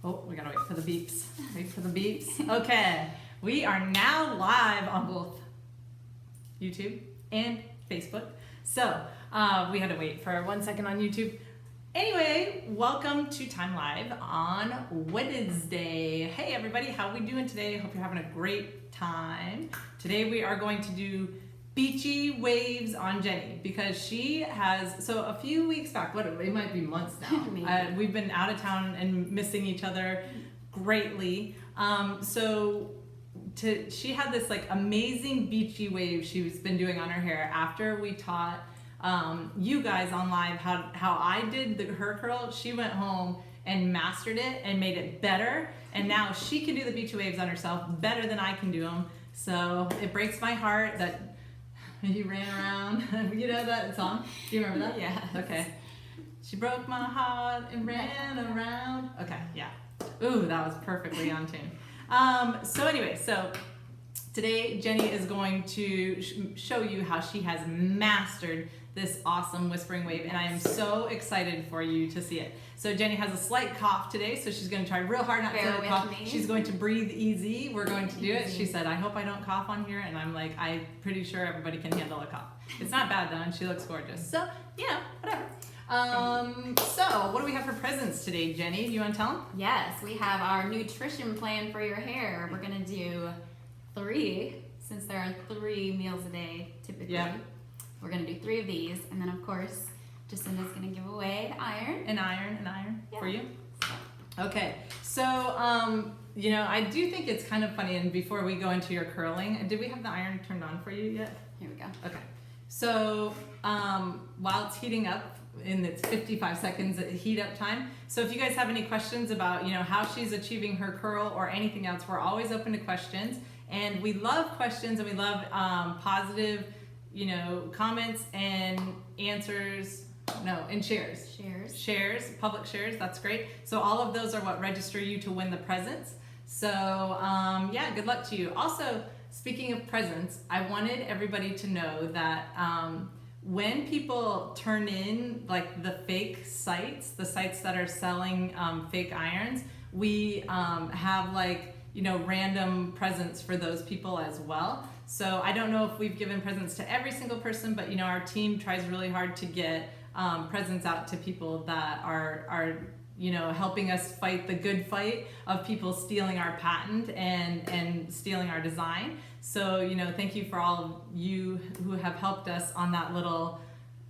Oh, we gotta wait for the beeps. Wait for the beeps. Okay, we are now live on both YouTube and Facebook. So we had to wait for 1 second on YouTube. Anyway, welcome to Time Live on Wednesday. Hey everybody, how are we doing today? Hope you're having a great time. Today we are going to do beachy waves on Jenny because she has, so a few weeks back, it might be months now, we've been out of town and missing each other greatly. She had this like amazing beachy wave she's been doing on her hair after we taught you guys on live how I did her curl. She went home and mastered it and made it better, and now she can do the beachy waves on herself better than I can do them. So it breaks my heart that you ran around. You know that song? Do you remember that? Yeah. Okay. She broke my heart and ran around. Okay, yeah. Ooh, that was perfectly on tune. So today Jenny is going to show you how she has mastered this awesome whispering wave, and I am so excited for you to see it. So Jenny has a slight cough today, so she's going to try real hard not to cough. She's going to breathe easy. We're going to do it. She said, I hope I don't cough on here, and I'm like, I'm pretty sure everybody can handle a cough. It's not bad though, and she looks gorgeous. So, you know, whatever. So what do we have for presents today, Jenny? Do you want to tell them? Yes, we have our nutrition plan for your hair. We're going to do 3, since there are 3 meals a day typically. Yeah. We're going to do 3 of these, and then of course Jacinda's going to give away iron. An iron Yeah. for you. Okay, so you know, I do think it's kind of funny, and before we go into your curling, did we have the iron turned on for you yet? Here we go. Okay, so while it's heating up, in its 55 seconds heat up time, so if you guys have any questions about, you know, how she's achieving her curl or anything else, we're always open to questions, and we love questions, and we love positive, you know, comments and answers. No, and shares. Shares, public shares, that's great. So all of those are what register you to win the presents. So yeah, good luck to you. Also, speaking of presents, I wanted everybody to know that when people turn in like the fake sites, the sites that are selling fake irons, we have like, you know, random presents for those people as well. So I don't know if we've given presents to every single person, but you know, our team tries really hard to get presents out to people that are you know, helping us fight the good fight of people stealing our patent and stealing our design. So, you know, thank you for all of you who have helped us on that little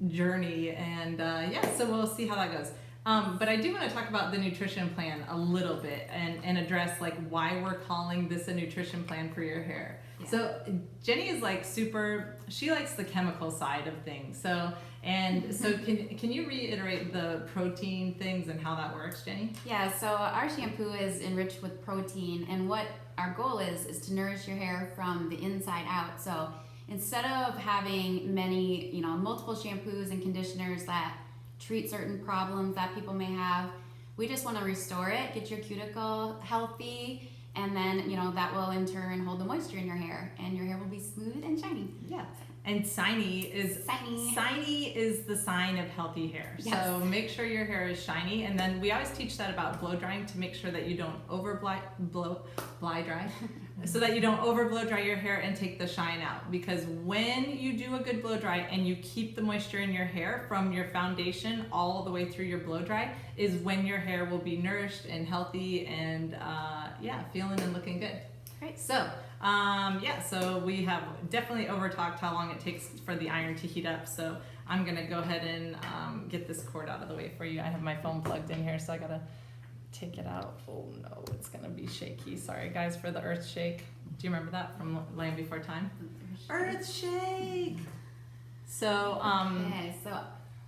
journey, and yeah, so we'll see how that goes. But I do want to talk about the nutrition plan a little bit and address like why we're calling this a nutrition plan for your hair. Yeah. So Jenny is like she likes the chemical side of things. So can you reiterate the protein things and how that works, Jenny? Yeah, so our shampoo is enriched with protein, and what our goal is to nourish your hair from the inside out. So instead of having many, you know, multiple shampoos and conditioners that treat certain problems that people may have, we just want to restore it, get your cuticle healthy, and then, you know, that will in turn hold the moisture in your hair, and your hair will be smooth and shiny. Yeah. And shiny is the sign of healthy hair. Yes. So make sure your hair is shiny, and then we always teach that about blow drying to make sure that you don't blow dry, so that you don't over blow dry your hair and take the shine out. Because when you do a good blow dry and you keep the moisture in your hair from your foundation all the way through your blow dry, is when your hair will be nourished and healthy and yeah, feeling and looking good. Great. So yeah, so we have definitely over talked how long it takes for the iron to heat up. So I'm gonna go ahead and get this cord out of the way for you. I have my phone plugged in here, so I gotta take it out. Oh no, it's gonna be shaky. Sorry guys for the earth shake. Do you remember that from Land Before Time? Earth shake. So okay, so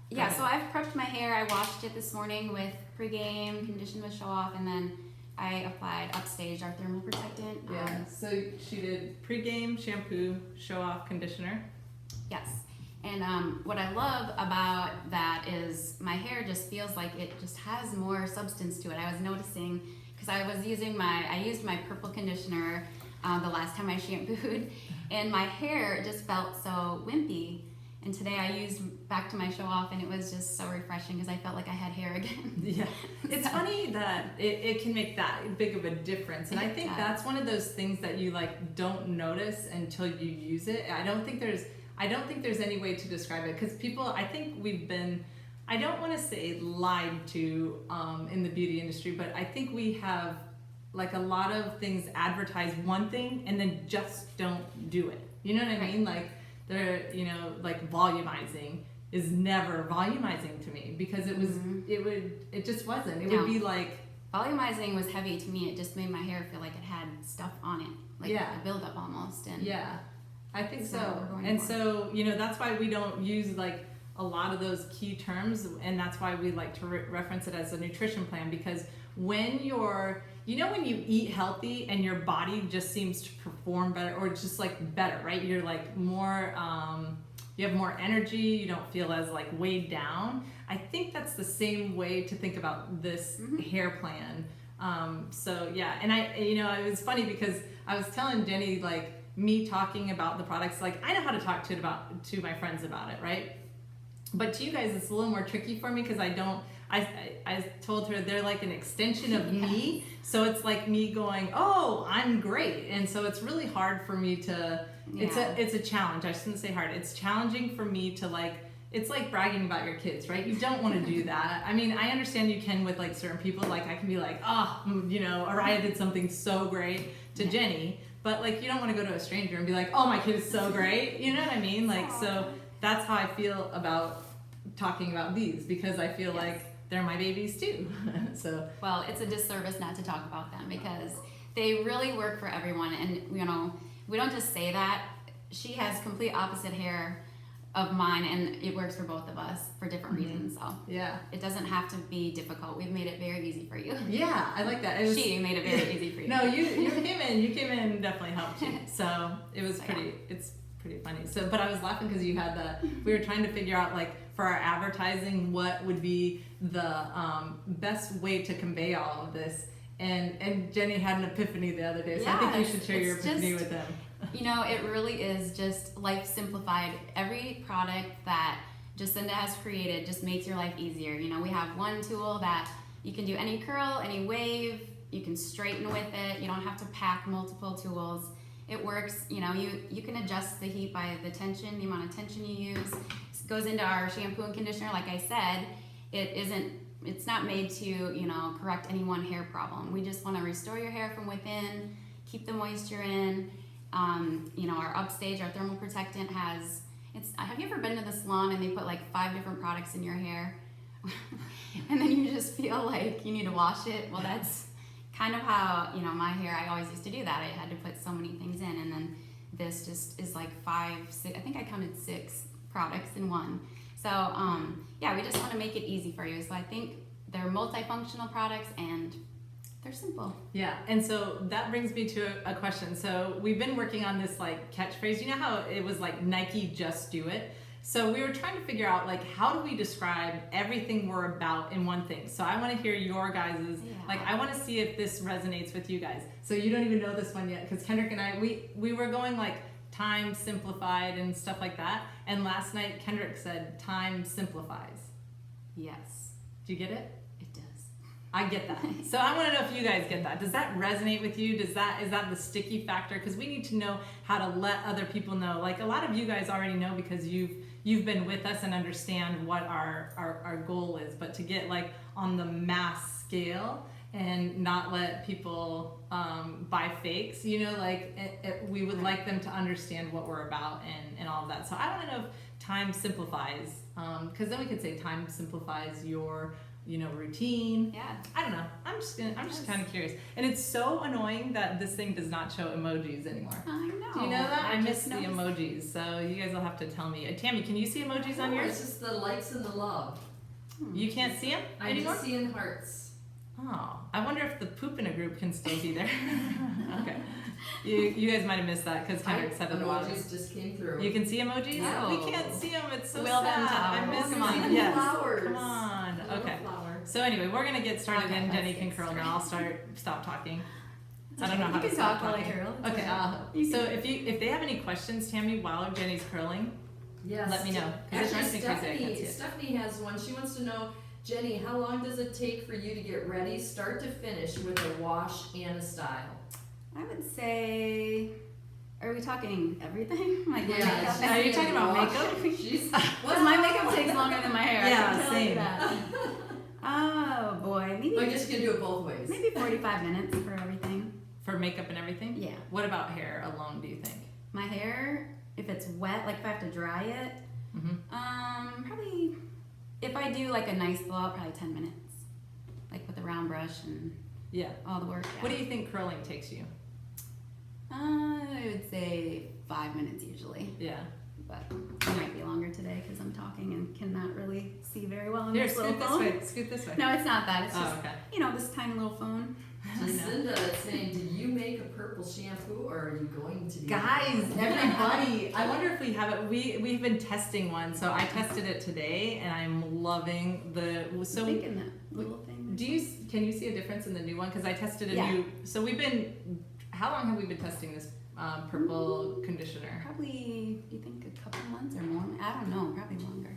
yeah, so I've prepped my hair. I washed it this morning with pregame, conditioned with show off, and then I applied Upstage, our thermal protectant. Yeah, so she did pre-game, shampoo, show off, conditioner. Yes, and what I love about that is my hair just feels like it just has more substance to it. I was noticing, because I used my purple conditioner the last time I shampooed, and my hair just felt so wimpy. And today I used back to my show off, and it was just so refreshing because I felt like I had hair again. Yeah, it's funny that it can make that big of a difference, and I think that's one of those things that you like don't notice until you use it. I don't think there's any way to describe it, because people, I think we've been, I don't want to say lied to in the beauty industry, but I think we have like a lot of things advertise one thing and then just don't do it. You know what I mean? Like they're, you know, like volumizing is never volumizing to me, because it was, it just wasn't. It would be like, volumizing was heavy to me. It just made my hair feel like it had stuff on it, like a buildup almost. And yeah, I think so. And so, you know, that's why we don't use like a lot of those key terms, and that's why we like to reference it as a nutrition plan, because when you're, you know, when you eat healthy and your body just seems to perform better, or just like better, right? You're like more, you have more energy, you don't feel as like weighed down. I think that's the same way to think about this hair plan. So yeah, and I, you know, it was funny because I was telling Jenny, like me talking about the products, like I know how to talk to my friends about it, right? But to you guys, it's a little more tricky for me, because I told her they're like an extension of me. So it's like me going, oh, I'm great. And so it's really hard for me to, it's a challenge. I shouldn't say hard. It's challenging for me to like, it's like bragging about your kids, right? You don't want to do that. I mean, I understand you can with like certain people, like I can be like, oh, you know, Araya did something so great to Jenny, but like you don't want to go to a stranger and be like, oh, my kid is so great. You know what I mean? Like, so that's how I feel about talking about these, because I feel like they're my babies too. So well, it's a disservice not to talk about them, because they really work for everyone. And you know, we don't just say that. She has complete opposite hair of mine, and it works for both of us for different reasons. So yeah, it doesn't have to be difficult. We've made it very easy for you. Yeah, I like that. She made it very easy for you. No, you came in and definitely helped you. So it was it's pretty funny. So, but I was laughing because you had we were trying to figure out like for our advertising what would be the best way to convey all of this. And Jenny had an epiphany the other day, so I think you should share your epiphany with them. You know, it really is just life simplified. Every product that Jacinda has created just makes your life easier. You know, we have one tool that you can do any curl, any wave, you can straighten with it. You don't have to pack multiple tools. It works, you know, you can adjust the heat by the tension, the amount of tension you use. It goes into our shampoo and conditioner. Like I said, it's not made to, you know, correct any one hair problem. We just want to restore your hair from within, keep the moisture in. You know, our upstage, our thermal protectant has, have you ever been to the salon and they put like 5 different products in your hair? And then you just feel like you need to wash it? Well, that's kind of how, you know, my hair, I always used to do that. I had to put so many things in, and then this just is like 5, 6, I think I counted 6 products in one. So, yeah, we just want to make it easy for you. So I think they're multifunctional products and they're simple. Yeah, and so that brings me to a question. So we've been working on this like catchphrase. You know how it was like Nike, just do it? So we were trying to figure out like how do we describe everything we're about in one thing. So I want to hear your guys's, like I want to see if this resonates with you guys. So you don't even know this one yet, because Kendrick and I, we were going like time simplified and stuff like that. And last night Kendrick said time simplifies. Yes. Do you get it? It does. I get that. So I want to know if you guys get that. Does that resonate with you? Is that the sticky factor? Because we need to know how to let other people know. Like a lot of you guys already know because you've been with us and understand what our goal is. But to get like on the mass scale and not let people buy fakes, you know, like we would like them to understand what we're about and all of that. So I want to know if time simplifies, because then we could say time simplifies your, you know, routine. Yeah. I don't know. I'm just kind of curious. And it's so annoying that this thing does not show emojis anymore. I know. Do you know that? I miss the emojis. So you guys will have to tell me. Tammy, can you see emojis on yours? It's just the likes and the love. You can't see them anymore? I'm just seeing hearts. Oh, I wonder if the poop in a group can still be there. Okay. You guys might have missed that because Kendrick said it a while. Emojis just came through. You can see emojis? No. We can't see them. It's so Will sad. them to I miss come them. on. Yes. Flowers. Come on. Okay. Flowers. So anyway, we're gonna get started, Okay, and Jenny let's can get curl started. now. I'll stop talking. I don't know how You to can stop talk while I talking. curl. Okay. So if they have any questions, Tammy, while Jenny's curling, Yes. let me know. 'Cause it drives Actually, me crazy, I can't see it. Stephanie has one. She wants to know, Jenny, how long does it take for you to get ready, start to finish, with a wash and a style? I would say, are we talking everything? Like my Yeah, makeup? Are you talking about wash. makeup? She's Because my makeup takes longer than my hair. Yeah, I can tell you same. that. Oh boy, maybe Well, I guess you can do it both ways. maybe 45 minutes for everything. For makeup and everything? Yeah. What about hair alone, do you think? My hair, if it's wet, like if I have to dry it, probably if I do like a nice blowout, probably 10 minutes, like with a round brush and Yeah. all the work. Yeah. What do you think curling takes you? I would say 5 minutes usually, Yeah. but it might be longer today because I'm talking and cannot really see very well on Here, this little scoot this phone. way. Scoot this way. No, it's not that. It's Oh, just okay. this tiny little phone. Jacinda is saying, did you make a purple shampoo or are you going to do Guys, everybody, I wonder if we have it. We've been testing one, so I tested it today, and I'm loving the. So Thinking that little thing. can you see a difference in the new one? Because I tested a Yeah. new. So we've been. How long have we been testing this purple conditioner? Probably, do you think a couple months or more? I don't know. Probably longer.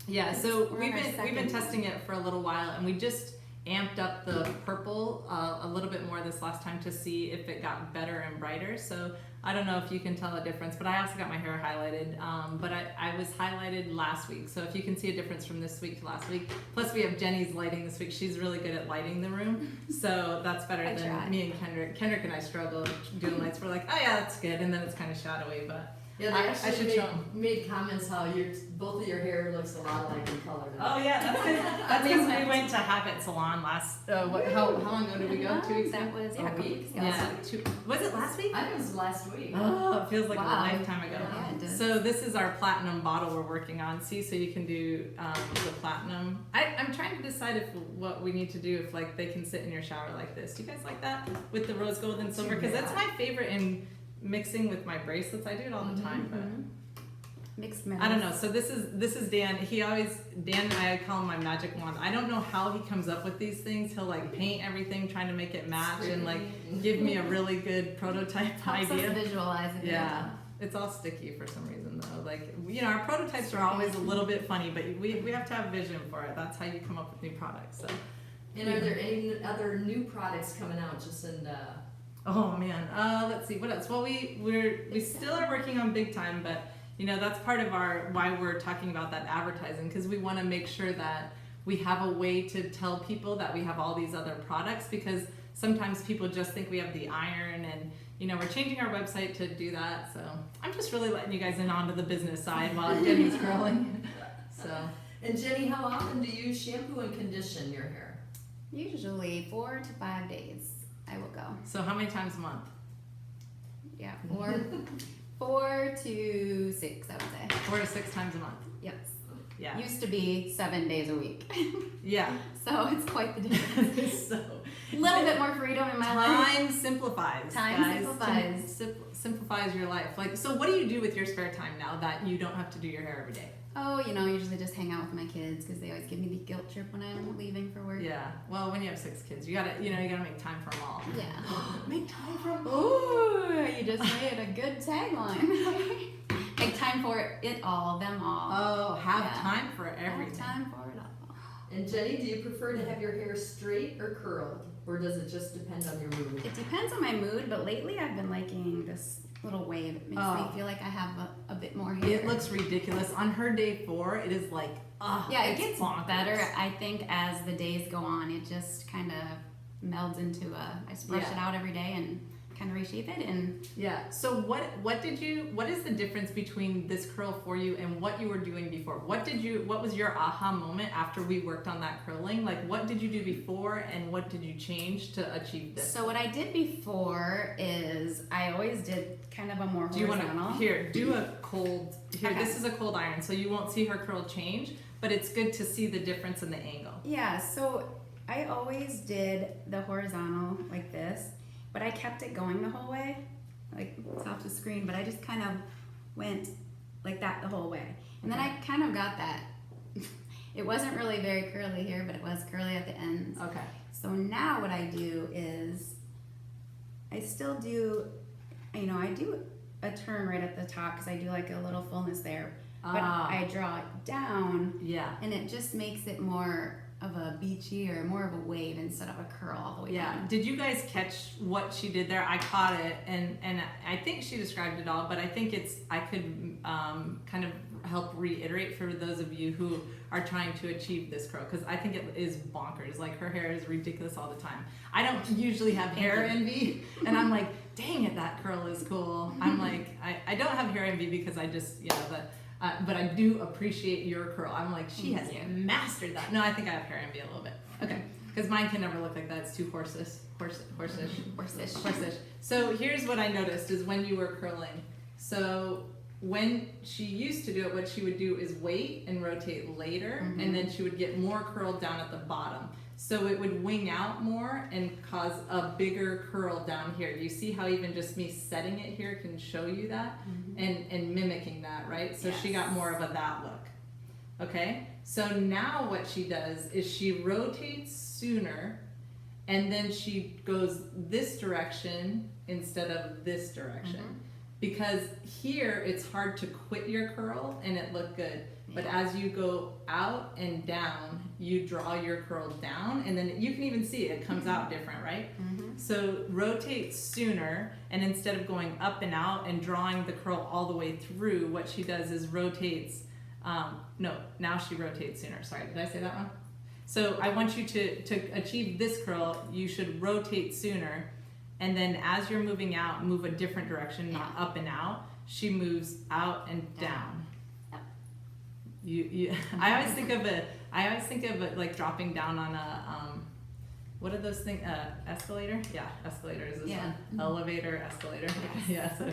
Yeah, so We're we've on our been second testing it for a little while, and we just amped up the purple a little bit more this last time to see if it got better and brighter. So I don't know if you can tell a difference, but I also got my hair highlighted. But I was highlighted last week, so if you can see a difference from this week to last week. Plus we have Jenny's lighting this week. She's really good at lighting the room, so that's better I than try. me and Kendrick. Kendrick and I struggle doing lights. We're like, oh yeah, that's good, and then it's kind of shadowy, but. Yeah, I they actually should show 'em. made comments how both of your hair looks a lot alike in color. Oh yeah, that's because we went to Habit Salon last. How long ago did we go? 2 weeks ago. That was A a couple week? weeks ago. Yeah, was it last week? I think it was last week. Oh, it feels like Wow. a lifetime ago. Yeah, it does. So this is our platinum bottle we're working on. See, so you can do the platinum. I'm trying to decide if what we need to do if like they can sit in your shower like this. Do you guys like that with the rose gold and silver? Because that's my favorite in mixing with my bracelets. I do it all the time, but. Mixed metals. I don't know. So this is Dan. Dan, I call him my magic wand. I don't know how he comes up with these things. He'll like paint everything, trying to make it match, and like give me a really good prototype Helps idea. us visualize it. Yeah, it's all sticky for some reason though. Like our prototypes are always a little bit funny, but we have to have vision for it. That's how you come up with new products. So. And are there any other new products coming out, Jacinda? Oh man. Let's see what else. Well, we still are working on Big Time, but. That's part of why we're talking about that advertising, because we want to make sure that we have a way to tell people that we have all these other products, because sometimes people just think we have the iron, and we're changing our website to do that. So I'm just really letting you guys in onto the business side while Jenny's curling. So. And Jenny, how often do you shampoo and condition your hair? Usually 4 to 5 days I will go. So how many times a month? Yeah, 4 to 6 I would say. 4 to 6 times a month. Yes. Yeah. Used to be 7 days a week. Yeah. So it's quite the difference. So. A little bit more freedom in my life. Time simplifies. Time guys. simplifies. Simplifies your life. Like, so what do you do with your spare time now that you don't have to do your hair every day? Oh, usually just hang out with my kids because they always give me the guilt trip when I'm leaving for work. Yeah. Well, when you have 6 kids, you gotta make time for them all. Yeah. Make time for them all. Ooh, you just made a good tagline. Make time for it all, them all. Oh, have Yeah. time for everything. Have time for it all. And Jenny, do you prefer to have your hair straight or curled? Or does it just depend on your mood? It depends on my mood, but lately I've been liking this little wave. It makes me feel like I have a bit more hair. It looks ridiculous. On her day 4, it is like, yeah, it it's gets bonkers. better. I think as the days go on, it just kind of melds into I just brush it out every day and kind of reshape it. And Yeah. So what is the difference between this curl for you and what you were doing before? What was your aha moment after we worked on that curling? Like, what did you do before and what did you change to achieve this? so what I did before is I always did kind of a more Do you horizontal. want to do a cold? Here, Okay. this is a cold iron, so you won't see her curl change, but it's good to see the difference in the angle. Yeah, so I always did the horizontal like this, but I kept it going the whole way. Like, it's off the screen, but I just kind of went like that the whole way. And then I kind of got that. It wasn't really very curly here, but it was curly at the ends. Okay. So now what I do is I still do, I do a turn right at the top because I do like a little fullness there. but I draw it down, Yeah. and it just makes it more of a beachy or more of a wave instead of a curl all the way Yeah. down. Did you guys catch what she did there? I caught it, and I think she described it all, but I think I could kind of help reiterate for those of you who are trying to achieve this curl, because I think it is bonkers. Like, her hair is ridiculous all the time. I don't usually have hair envy, and I'm like, dang it, that curl is cool. I'm like, I don't have hair envy because I just, but I do appreciate your curl. I'm like, she has mastered that. No, I think I have hair envy a little bit. Okay, because mine can never look like that. It's too horsish. So here's what I noticed is when you were curling. So when she used to do it, what she would do is wait and rotate later, and then she would get more curl down at the bottom. So it would wing out more and cause a bigger curl down here. You see how even just me setting it here can show you that and mimicking that, right? So she got more of a that look. Okay, so now what she does is she rotates sooner, and then she goes this direction instead of this direction. Because here it's hard to quit your curl and it look good. But as you go out and down, you draw your curl down, and then you can even see it comes out different, right? So rotate sooner, and instead of going up and out and drawing the curl all the way through, what she does is rotates, now she rotates sooner. Sorry, did I say that wrong? So I want you to achieve this curl, you should rotate sooner, and then as you're moving out, move a different direction, not up and out. She moves out and down. I always think of it like dropping down on a what are those things? Escalator? Yeah, escalator is this one. Elevator, escalator. Yeah. So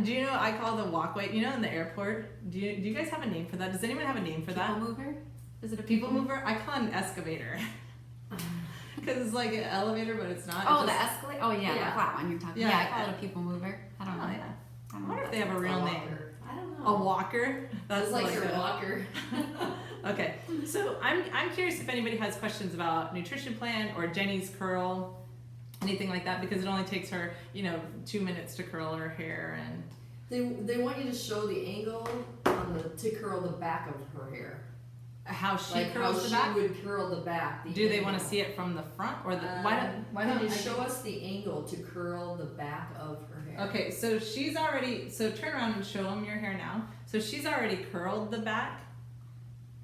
do you know I call the walkway? You know, in the airport. Do you guys have a name for that? Does anyone have a name for that? People mover? Is it a People mover? I call it an excavator. Because it's like an elevator, but it's not. Oh, it's the escalator? Oh, yeah, the flat one you're talking about. Yeah, I call it a people mover. I don't know. Yeah. I wonder if they have a real name. I don't know. A walker? That's like your walker. Okay, so I'm curious if anybody has questions about nutrition plan or Jenny's curl, anything like that, because it only takes her, 2 minutes to curl her hair, and They want you to show the angle to curl the back of her hair. how she Like curls how the she back. would curl the back. Do they want to see it from the front or the? Why Can don't you I show us the angle to curl the back of her hair? Okay, so she's already. So turn around and show them your hair now. So she's already curled the back.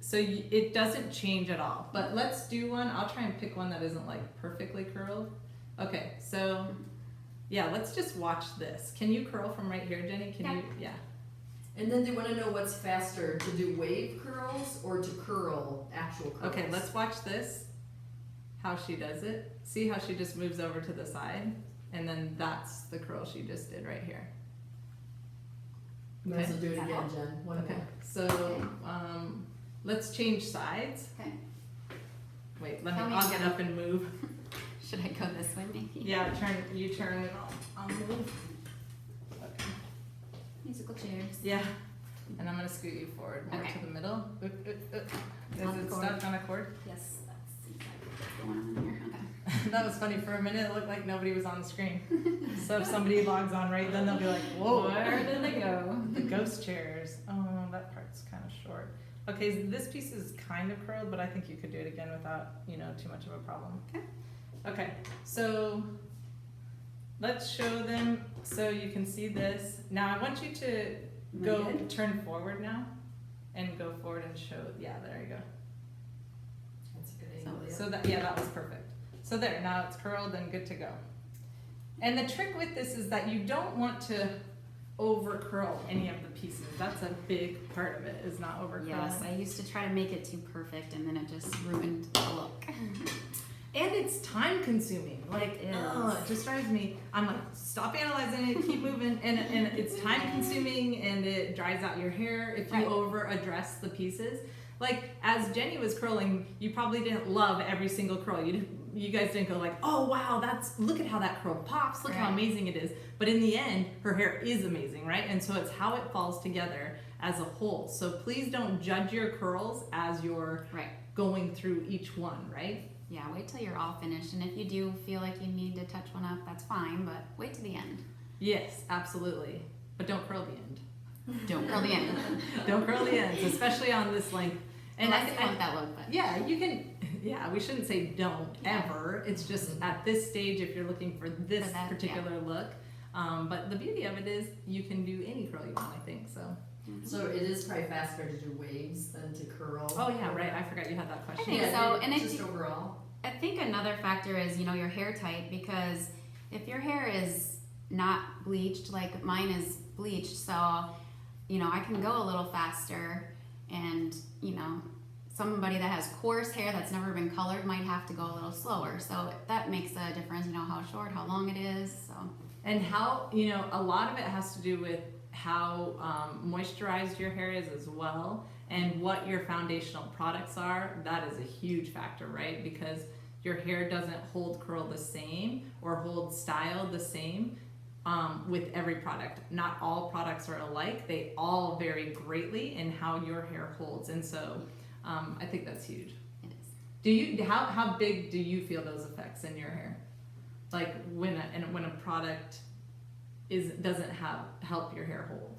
So it doesn't change at all. But let's do one. I'll try and pick one that isn't like perfectly curled. Okay, so yeah, let's just watch this. Can you curl from right here, Jenny? Can you? Yeah. And then they want to know what's faster, to do wave curls or to curl actual curls. Okay, let's watch this. How she does it. See how she just moves over to the side, and then that's the curl she just did right here. Might as well do it again, Jen. One Okay. more. So let's change sides. Okay. Wait, Tell me I'll get up and move. Should I go this way, maybe? Yeah, you turn and I'll move. Okay. Musical chairs. Yeah, and I'm gonna scoot you forward more Okay. to the middle. On Is it cord. stuck on a cord? Yes, that's the one on here. Okay. That was funny. For a minute, it looked like nobody was on the screen. So if somebody logs on right then, they'll be like, "Whoa, Where did they go?" The ghost chairs. Oh, that part's kind of short. Okay, so this piece is kind of curled, but I think you could do it again without, too much of a problem. Okay. Okay, so let's show them so you can see this. Now I want you to turn forward now and go forward and show. Yeah, there you go. That's a good angle. So that was perfect. So there, now it's curled and good to go. And the trick with this is that you don't want to over curl any of the pieces. That's a big part of it, is not over curling. Yes, I used to try to make it too perfect, and then it just ruined the look. And it's time consuming. Like, It is. it just drives me. I'm like, stop analyzing it, keep moving. And it's time consuming, and it dries out your hair if you Right. over address the pieces. Like, as Jenny was curling, you probably didn't love every single curl. You guys didn't go like, oh wow, look at how that curl pops, look how Right. amazing it is. But in the end, her hair is amazing, right? And so it's how it falls together as a whole. So please don't judge your curls as you're Right. going through each one, right? Yeah, wait till you're all finished, and if you do feel like you need to touch one up, that's fine, but wait to the end. Yes, absolutely. But don't curl the end. Don't curl the ends. Don't curl the ends, especially on this length. And Unless you want that look, but yeah, you can. Yeah, we shouldn't say don't ever. It's just at this stage if you're looking for this particular look. But the beauty of it is you can do any curl you want, I think. So it is probably faster to do waves than to curl. Oh yeah, right. I forgot you had that question. I think so. And just overall. I think another factor is, you know, your hair type, because if your hair is not bleached, like mine is bleached, so, you know, I can go a little faster, and, you know, somebody that has coarse hair that's never been colored might have to go a little slower. So that makes a difference, you know, how short, how long it is. So. And how, you know, a lot of it has to do with how moisturized your hair is as well, and what your foundational products are. That is a huge factor, right? Because your hair doesn't hold curl the same or hold style the same with every product. Not all products are alike. They all vary greatly in how your hair holds. And so I think that's huge. It is. Do you, how big do you feel those effects in your hair? Like when a product doesn't help your hair hold?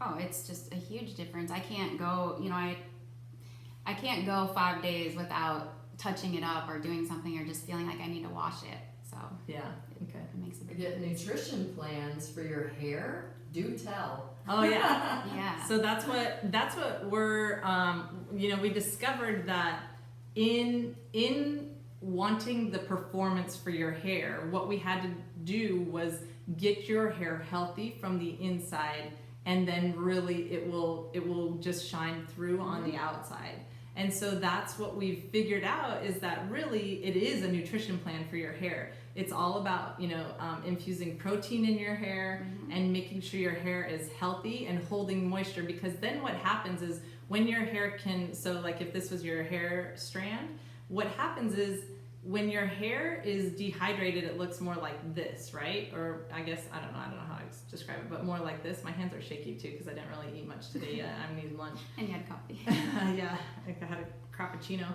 Oh, it's just a huge difference. I can't go, you know, I can't go 5 days without touching it up or doing something or just feeling like I need to wash it. So yeah, okay. It makes a big Get difference. nutrition plans for your hair. Do tell. Oh yeah. Yeah. So that's what we're you know, we discovered that in wanting the performance for your hair, what we had to do was get your hair healthy from the inside, and then really it will just shine through on the outside. And so that's what we've figured out, is that really it is a nutrition plan for your hair. It's all about, you know, infusing protein in your hair and making sure your hair is healthy and holding moisture, because then what happens is when your hair can, so like if this was your hair strand, what happens is when your hair is dehydrated, it looks more like this, right? Or I guess, I don't know how to describe it, but more like this. My hands are shaky too because I didn't really eat much today yet. I'm eating lunch. And you had coffee. Yeah, I had a crappuccino.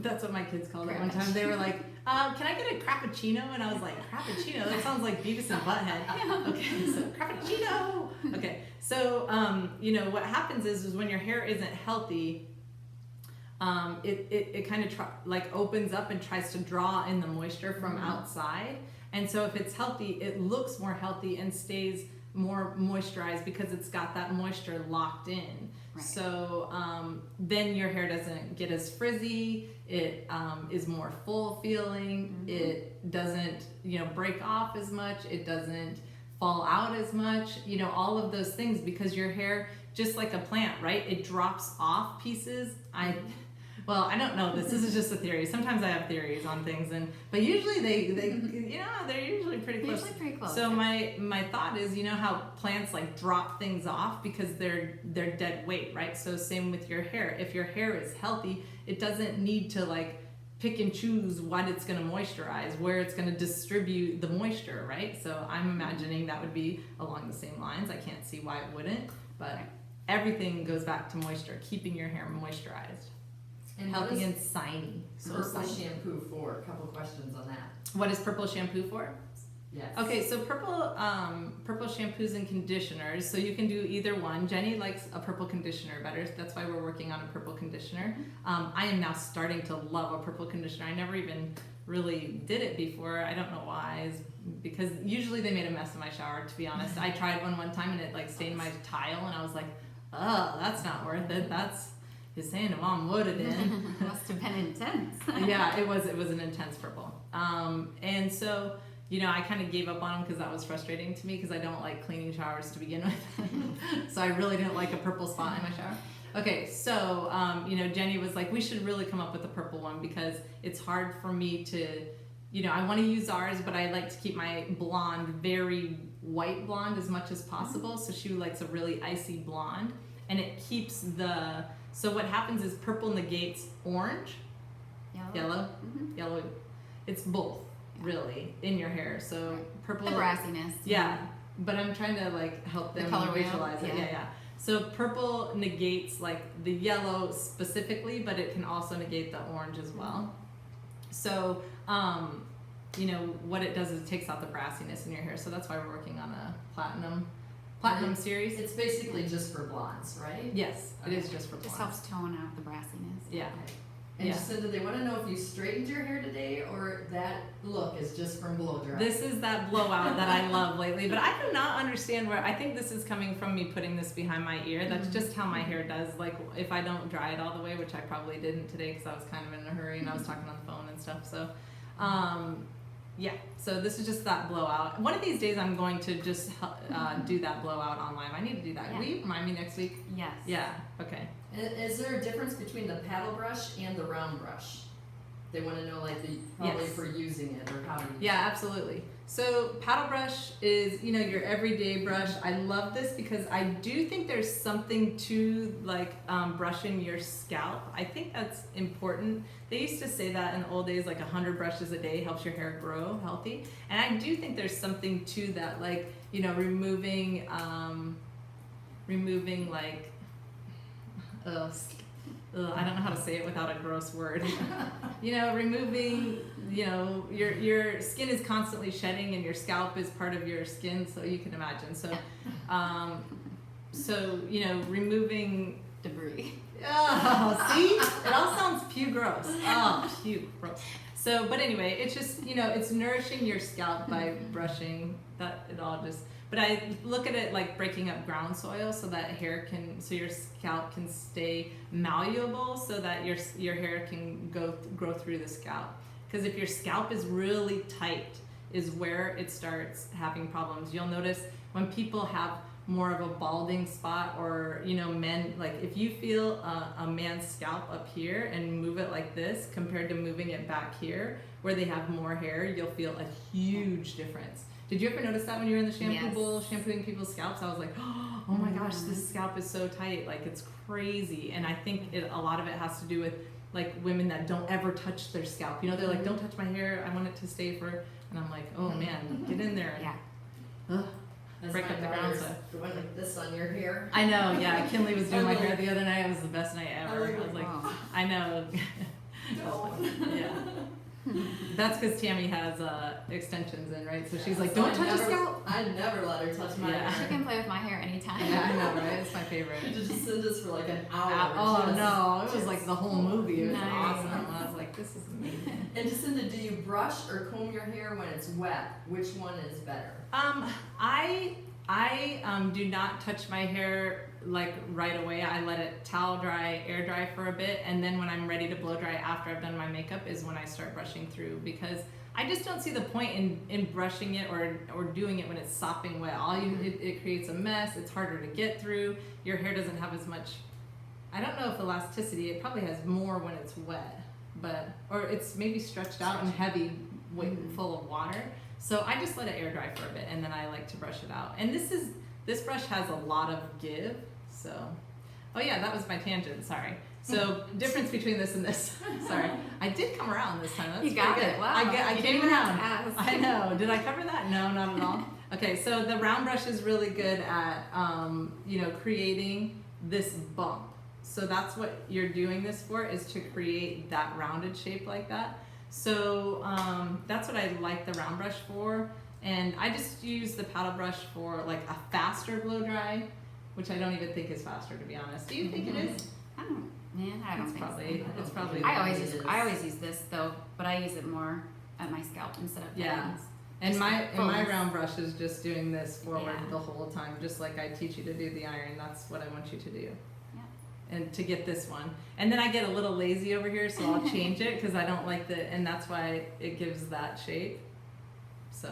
That's what my kids called it one time. They were like, can I get a crappuccino? And I was like, crappuccino? That sounds like Beavis and Butthead. Okay, so crappuccino. Okay, so, you know, what happens is when your hair isn't healthy, it kind of like opens up and tries to draw in the moisture from outside. And so if it's healthy, it looks more healthy and stays more moisturized because it's got that moisture locked in. Right. So then your hair doesn't get as frizzy. It is more full feeling. It doesn't, you know, break off as much. It doesn't fall out as much. You know, all of those things, because your hair, just like a plant, right? It drops off pieces. Well, I don't know this. This is just a theory. Sometimes I have theories on things, but usually they you know, they're usually pretty close. Usually pretty close. So my thought is, you know how plants like drop things off because they're dead weight, right? So same with your hair. If your hair is healthy, it doesn't need to like pick and choose what it's going to moisturize, where it's going to distribute the moisture, right? So I'm imagining that would be along the same lines. I can't see why it wouldn't, but everything goes back to moisture, keeping your hair moisturized. And healthy and shiny. So purple shampoo for? A couple questions on that. What is purple shampoo for? Yes. Okay, so purple shampoos and conditioners. So you can do either one. Jenny likes a purple conditioner better. That's why we're working on a purple conditioner. I am now starting to love a purple conditioner. I never even really did it before. I don't know why. It's because usually they made a mess in my shower, to be honest. I tried one time and it like stained my tile, and I was like, oh, that's not worth it. That's his saying mom would have been. Must have been intense. Yeah, it was an intense purple. And so, you know, I kind of gave up on them because that was frustrating to me, because I don't like cleaning showers to begin with. So I really didn't like a purple spot in my shower. Okay, so, you know, Jenny was like, we should really come up with a purple one, because it's hard for me to, you know, I want to use ours, but I like to keep my blonde very white blonde as much as possible. So she likes a really icy blonde, and it keeps the... So what happens is purple negates orange, yellow. It's both, really, in your hair. So purple, the brassiness. Yeah, but I'm trying to like help them visualize it. Yeah. So purple negates like the yellow specifically, but it can also negate the orange as well. So you know what it does is it takes out the brassiness in your hair. So that's why we're working on a platinum Platinum series. It's basically just for blondes, right? Yes, it is just for Just blondes. helps tone out the brassiness. Yeah. Okay. And Yeah. Jacinda, they want to know if you straightened your hair today or that look is just from blow dry. This is that blowout that I love lately, but I do not understand where. I think this is coming from me putting this behind my ear. That's just how my hair does. Like if I don't dry it all the way, which I probably didn't today because I was kind of in a hurry and I was talking on the phone and stuff. So, yeah. So this is just that blowout. One of these days I'm going to just do that blowout online. I need to do that. Yeah. Will you remind me next week? Yes. Yeah. Okay. Is there a difference between the paddle brush and the round brush? They want to know like probably Yes. for using it or how to use Yeah, absolutely. So paddle brush is, your everyday brush. I love this because I do think there's something to like brushing your scalp. I think that's important. They used to say that in the old days, like 100 brushes a day helps your hair grow healthy. And I do think there's something to that, like, removing like, I don't know how to say it without a gross word. Removing, your skin is constantly shedding and your scalp is part of your skin, so you can imagine. So, removing Debris. Oh, see? It all sounds gross. Oh, gross. So, but anyway, it's just, it's nourishing your scalp by brushing that it all just, but I look at it like breaking up ground soil so that so your scalp can stay malleable so that your hair can grow through the scalp. Because if your scalp is really tight is where it starts having problems. You'll notice when people have more of a balding spot or, men, like if you feel a man's scalp up here and move it like this compared to moving it back here where they have more hair, you'll feel a huge difference. Did you ever notice that when you were in the shampoo bowl shampooing people's scalps? I was like, oh my gosh, this scalp is so tight. Like it's crazy. And I think a lot of it has to do with like women that don't ever touch their scalp. They're like, don't touch my hair. I want it to stay and I'm like, oh man, get in there. Yeah. Ugh. Break up the ground stuff. The one like this on your hair. I know, yeah. Kinley was doing my hair the other night. It was the best night ever. I was like, wow. I know. Yeah. That's because Tammy has extensions in, right? So she's like, don't touch your scalp. I never let her touch my Yeah. She hair. can play with my hair anytime. Yeah, I know, right? It's my favorite. She just send us for like an hour. Oh no, it was like the whole movie. It was Nice. awesome. I was like, this is amazing. And Jacinda, do you brush or comb your hair when it's wet? Which one is better? I do not touch my hair like right away. I let it towel dry, air dry for a bit, and then when I'm ready to blow dry after I've done my makeup is when I start brushing through, because I just don't see the point in brushing it or doing it when it's sopping wet. It creates a mess. It's harder to get through. Your hair doesn't have as much, I don't know if elasticity. It probably has more when it's wet, or it's maybe stretched out and heavy, full of water. So I just let it air dry for a bit, and then I like to brush it out. And this brush has a lot of give. So, oh yeah, that was my tangent. Sorry. So difference between this and this. Sorry, I did come around this time. That's You got pretty it. good. Wow. I You came didn't have around. to ask. I know. Did I cover that? No, not at all. Okay, so the round brush is really good at creating this bump. So that's what you're doing this for, is to create that rounded shape like that. So that's what I like the round brush for. And I just use the paddle brush for like a faster blow dry, which I don't even think is faster, to be honest. Do you think it is? I don't think so. It's probably. I always use this though, but I use it more at my scalp instead of Yeah. ends. And Just my fullness. round brush is just doing this forward Yeah. the whole time, just like I teach you to do the iron. That's what I want you to do. Yeah. And to get this one. And then I get a little lazy over here, so I'll change it because I don't like and that's why it gives that shape. So,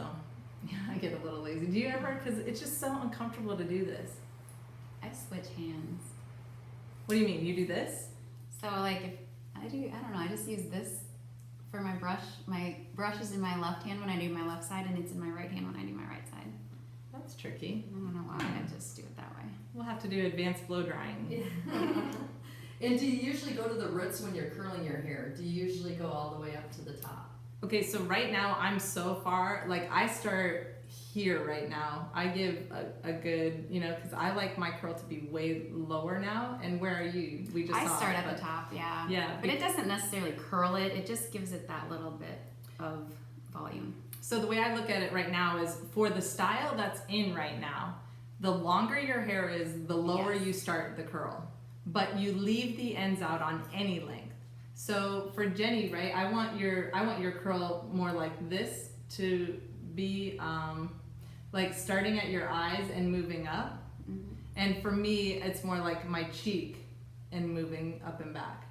yeah, I get a little lazy. Do you ever? Because it's just so uncomfortable to do this. I switch hands. What do you mean? You do this? So like if I don't know, I just use this for my brush. My brush is in my left hand when I do my left side, and it's in my right hand when I do my right side. That's tricky. I don't know why, I just do it that way. We'll have to do advanced blow drying. And do you usually go to the roots when you're curling your hair? Do you usually go all the way up to the top? Okay, so right now I'm so far, like I start here right now. I give a good, because I like my curl to be way lower now. And where are you? We just I saw start it, at but- the top, yeah. Yeah. But it doesn't necessarily curl it. It just gives it that little bit of volume. So the way I look at it right now is for the style that's in right now, the longer your hair is, the lower you start the curl. But you leave the ends out on any length. So for Jenny, right, I want your curl more like this to be like starting at your eyes and moving up. And for me, it's more like my cheek and moving up and back.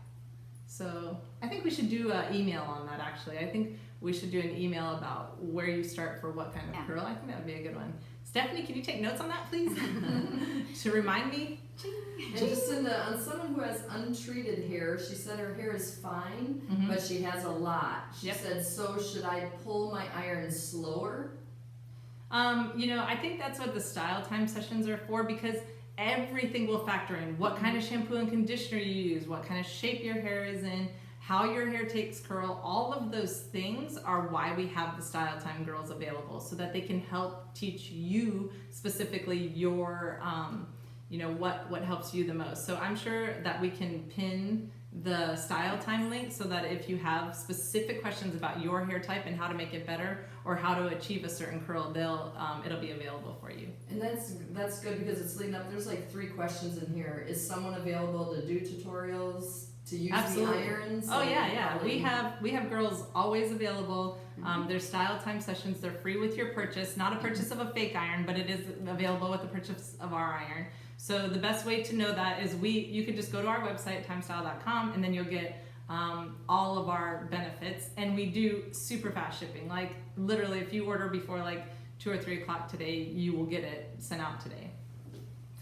So I think we should do an email on that, actually. I think we should do an email about where you start for what kind of curl. I think that would be a good one. Stephanie, can you take notes on that, please? To remind me. And Jacinda, on someone who has untreated hair, she said her hair is fine, but she has a lot. She said, so should I pull my iron slower? You know, I think that's what the style time sessions are for, because everything will factor in. What kind of shampoo and conditioner you use, what kind of shape your hair is in, how your hair takes curl, all of those things are why we have the Style Time girls available, so that they can help teach you specifically your, you know, what helps you the most. So I'm sure that we can pin the Style Time link so that if you have specific questions about your hair type and how to make it better or how to achieve a certain curl, it'll be available for you. And that's good, because it's leading up. There's like 3 questions in here. Is someone available to do tutorials to use the irons? Oh yeah. We have girls always available. There's Style Time sessions. They're free with your purchase. Not a purchase of a fake iron, but it is available with the purchase of our iron. So the best way to know that is you can just go to our website, timestyle.com, and then you'll get all of our benefits. And we do super fast shipping. Like literally, if you order before like 2 or 3 o'clock today, you will get it sent out today.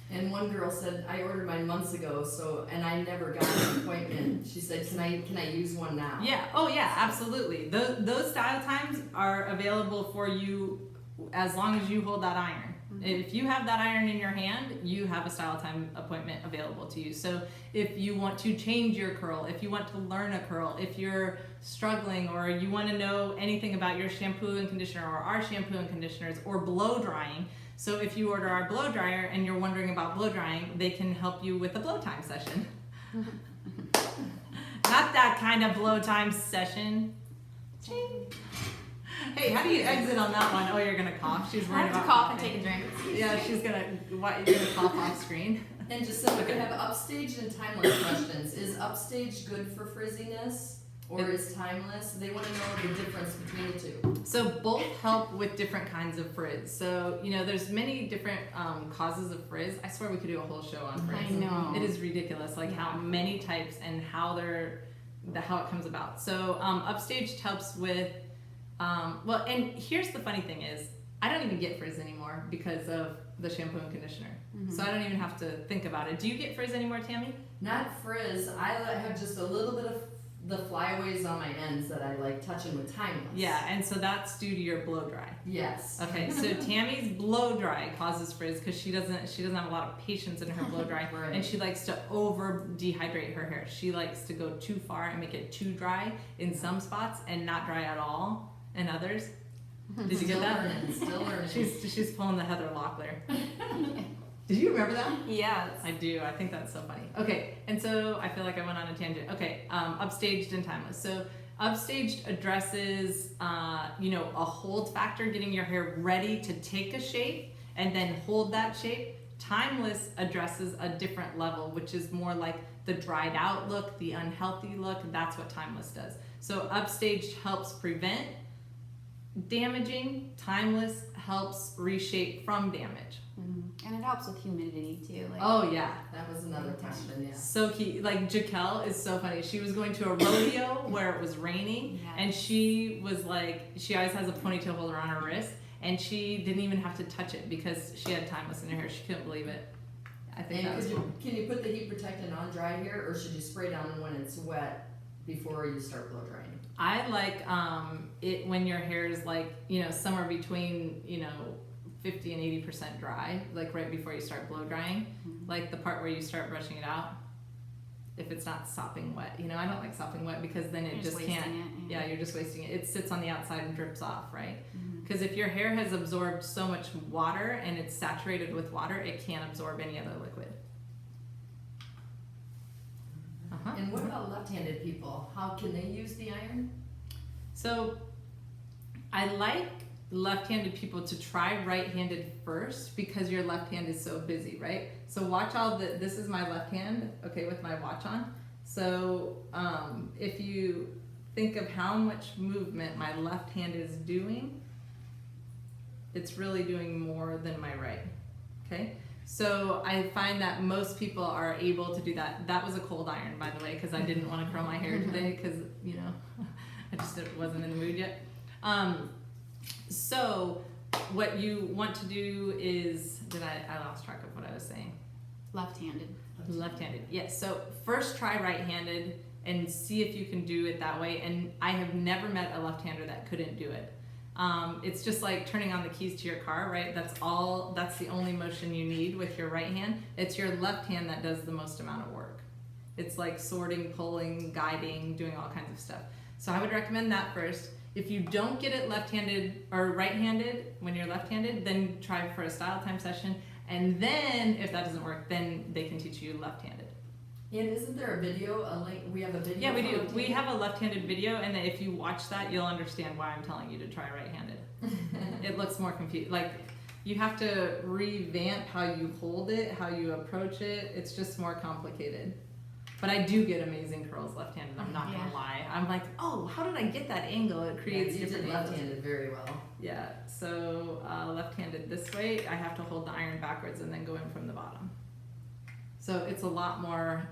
And one girl said, I ordered mine months ago, and I never got an appointment. She said, can I use one now? Yeah. Oh yeah, absolutely. Those Style Times are available for you as long as you hold that iron. If you have that iron in your hand, you have a Style Time appointment available to you. So if you want to change your curl, if you want to learn a curl, if you're struggling, or you want to know anything about your shampoo and conditioner or our shampoo and conditioners, or blow drying. So if you order our blow dryer and you're wondering about blow drying, they can help you with a blow time session. Not that kind of blow time session. Ching. Hey, how do you exit on that one? Oh, you're gonna cough. She's worried about cough and take a drink. Yeah, she's gonna cough off screen. And just so we have upstaged and timeless questions. Is upstaged good for frizziness, or is timeless? They want to know the difference between the two. So both help with different kinds of frizz. So you know, there's many different causes of frizz. I swear we could do a whole show on frizz. I know. It is ridiculous, like how many types and how it comes about. So upstaged helps with well, and here's the funny thing is, I don't even get frizz anymore because of the shampoo and conditioner. So I don't even have to think about it. Do you get frizz anymore, Tammy? Not frizz. I have just a little bit of the flyaways on my ends that I like touching with timeless. Yeah, and so that's due to your blow dry. Yes. Okay, so Tammy's blow dry causes frizz because she doesn't have a lot of patience in her blow dry, Right. and she likes to over dehydrate her hair. She likes to go too far and make it too dry in some spots and not dry at all in others. Did you get that? Still learning. She's pulling the Heather Locklear. Did you remember that? Yes. I do. I think that's so funny. Okay, and so I feel like I went on a tangent. Okay, upstaged and timeless. So upstaged addresses, you know, a hold factor, getting your hair ready to take a shape and then hold that shape. Timeless addresses a different level, which is more like the dried out look, the unhealthy look. That's what timeless does. So upstaged helps prevent damaging. Timeless helps reshape from damage. And it helps with humidity too. Like, Oh yeah, That was another question, yeah. so key. Like Jaquel is so funny. She was going to a rodeo where it was raining, and she was like, she always has a ponytail holder on her wrist, and she didn't even have to touch it because she had timeless in her hair. She couldn't believe it. I think that was cool. Can you put the heat protectant on dry hair, or should you spray down when it's wet before you start blow drying? I like it when your hair is like, you know, somewhere between, you know, 50 and 80% dry, like right before you start blow drying, like the part where you start brushing it out. If it's not sopping wet, you know, I don't like sopping wet because then it just can't. Yeah, you're just wasting it. It sits on the outside and drips off, right? Because if your hair has absorbed so much water and it's saturated with water, it can't absorb any other liquid. And what about left-handed people? How can they use the iron? So I like left-handed people to try right-handed first because your left hand is so busy, right? So watch this is my left hand, okay, with my watch on. So if you think of how much movement my left hand is doing, it's really doing more than my right, okay? So I find that most people are able to do that. That was a cold iron, by the way, because I didn't want to curl my hair today because, you know, I just wasn't in the mood yet. So what you want to do is, I lost track of what I was saying. Left-handed. Left-handed, yes. So first try right-handed and see if you can do it that way. And I have never met a left-hander that couldn't do it. It's just like turning on the keys to your car, right? That's the only motion you need with your right hand. It's your left hand that does the most amount of work. It's like sorting, pulling, guiding, doing all kinds of stuff. So I would recommend that first. If you don't get it left-handed or right-handed when you're left-handed, then try for a style time session. And then if that doesn't work, then they can teach you left-handed. And isn't there a video, a link? We have a video. Yeah, we do. We have a left-handed video, and if you watch that, you'll understand why I'm telling you to try right-handed. It looks more confused. Like, you have to revamp how you hold it, how you approach it. It's just more complicated. But I do get amazing curls left-handed. I'm not gonna lie. I'm like, oh, how did I get that angle? It creates different angles. Left-handed very well. Yeah. So left-handed this way, I have to hold the iron backwards and then go in from the bottom. So it's a lot more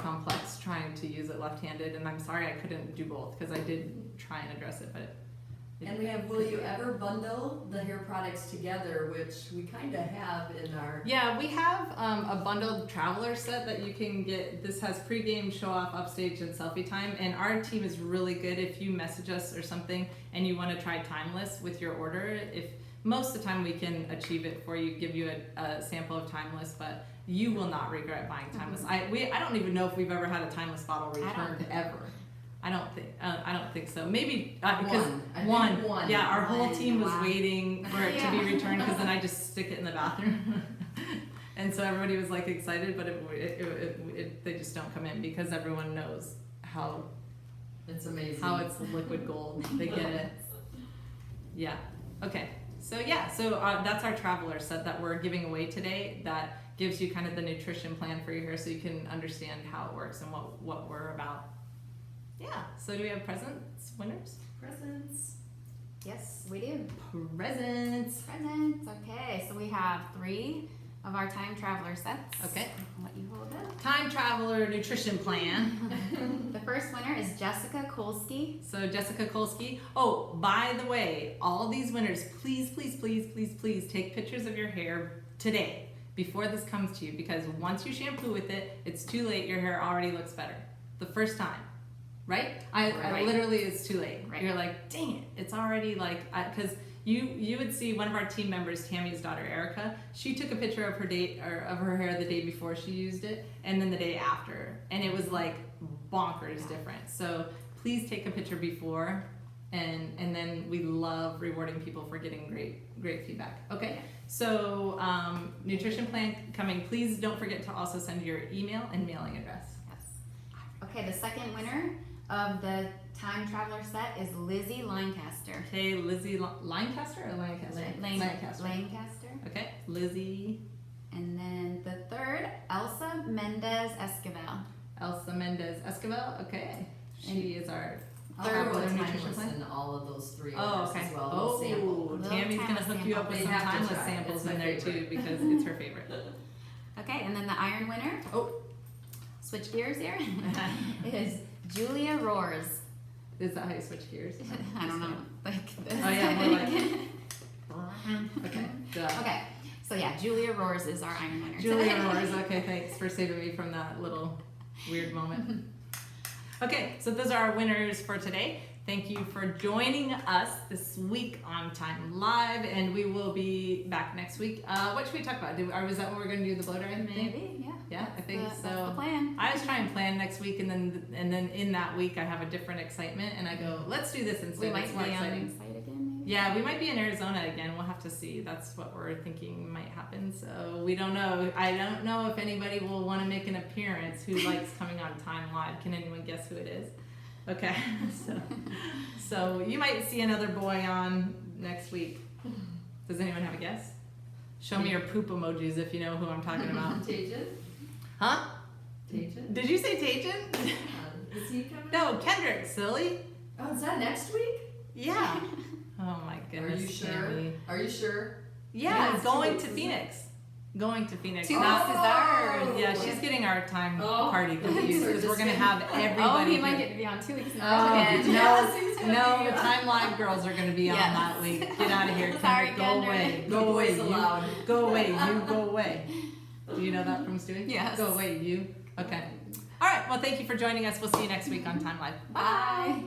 complex trying to use it left-handed, and I'm sorry I couldn't do both because I did try and address it, but. And we have, will you ever bundle the hair products together, which we kind of have in our. Yeah, we have a bundled traveler set that you can get. This has pregame, show off, upstage, and selfie time. And our team is really good. If you message us or something and you want to try timeless with your order, most of the time we can achieve it for you, give you a sample of timeless, but you will not regret buying timeless. I don't even know if we've ever had a timeless bottle returned ever. I don't think so. Maybe because one. Yeah, our whole team was waiting for it to be returned because then I just stick it in the bathroom, and so everybody was like excited, but they just don't come in because everyone knows how it's amazing how it's liquid gold. They get it. Yeah. Okay. So that's our traveler set that we're giving away today. That gives you kind of the nutrition plan for your hair, so you can understand how it works and what we're about. Yeah, so do we have presents, winners? Presents. Yes, we do. Presents. Presents, okay. So we have 3 of our time traveler sets. Okay. I'll let you hold it. Time traveler nutrition plan. The first winner is Jessica Kolsky. So Jessica Kolsky. Oh, by the way, all these winners, please take pictures of your hair today before this comes to you, because once you shampoo with it, it's too late. Your hair already looks better the first time. Right? I literally, it's too late. Right. You're like, dang it, it's already like, because you would see one of our team members, Tammy's daughter, Erica, she took a picture of her hair the day before she used it, and then the day after, and it was like bonkers different. So please take a picture before, and then we love rewarding people for getting great feedback. Okay, so nutrition plan coming. Please don't forget to also send your email and mailing address. Yes. Okay, the second winner of the time traveler set is Lizzie Lancaster. Okay, Lizzie Lancaster or Lancaster? Lancaster. Okay, Lizzie. And then the third, Elsa Mendez Esquivel. Elsa Mendez Esquivel. Okay, she is our third nutrition plan. In all of those 3 orders as well. Oh, Tammy's gonna hook you up with some timeless samples in there too, because it's her favorite. Okay, and then the iron winner. Oh, switch gears here. Is Julia Roars. Is that how you switch gears? I don't know. Like this. Oh yeah, more like. Okay. Okay. So yeah, Julia Roars is our iron winner. Julia Roars. Okay, thanks for saving me from that little weird moment. Okay, so those are our winners for today. Thank you for joining us this week on Time Live, and we will be back next week. What should we talk about? Was that when we're going to do the blow dry thing? Maybe, yeah. Yeah, I think so. That's the plan. I was trying to plan next week, and then in that week I have a different excitement, and I go, let's do this instead. We might it's more be exciting. On site again, maybe? Yeah, we might be in Arizona again. We'll have to see. That's what we're thinking might happen. So we don't know. I don't know if anybody will want to make an appearance who likes coming on Time Live. Can anyone guess who it is? Okay, so you might see another boy on next week. Does anyone have a guess? Show me your poop emojis if you know who I'm talking about. Tajan? Huh? Tajan? Did you say Tajan? Is he coming? No, Kendrick, silly. Oh, is that next week? Yeah. Oh my goodness. Are you sure? Tammy. Are you sure? Yeah, it's going 2 to weeks, Phoenix. Going to Phoenix. 2 Not- weeks is ours. Yeah, she's getting our time Oh, party confused because we're gonna have Oh, everybody. he might here. get to be on 2 weeks in a Oh, row again. Yes, he's gonna no, be the on. Time Live girls are gonna be on Yes. that week. Get out of here, Sorry, Kendrick. Go Kendrick. away. No Go away. boys You allowed. go away. You go away. Do you know that from Stewie? Yes. Go away. You. Okay. All right. Well, thank you for joining us. We'll see you next week on Time Live. Bye.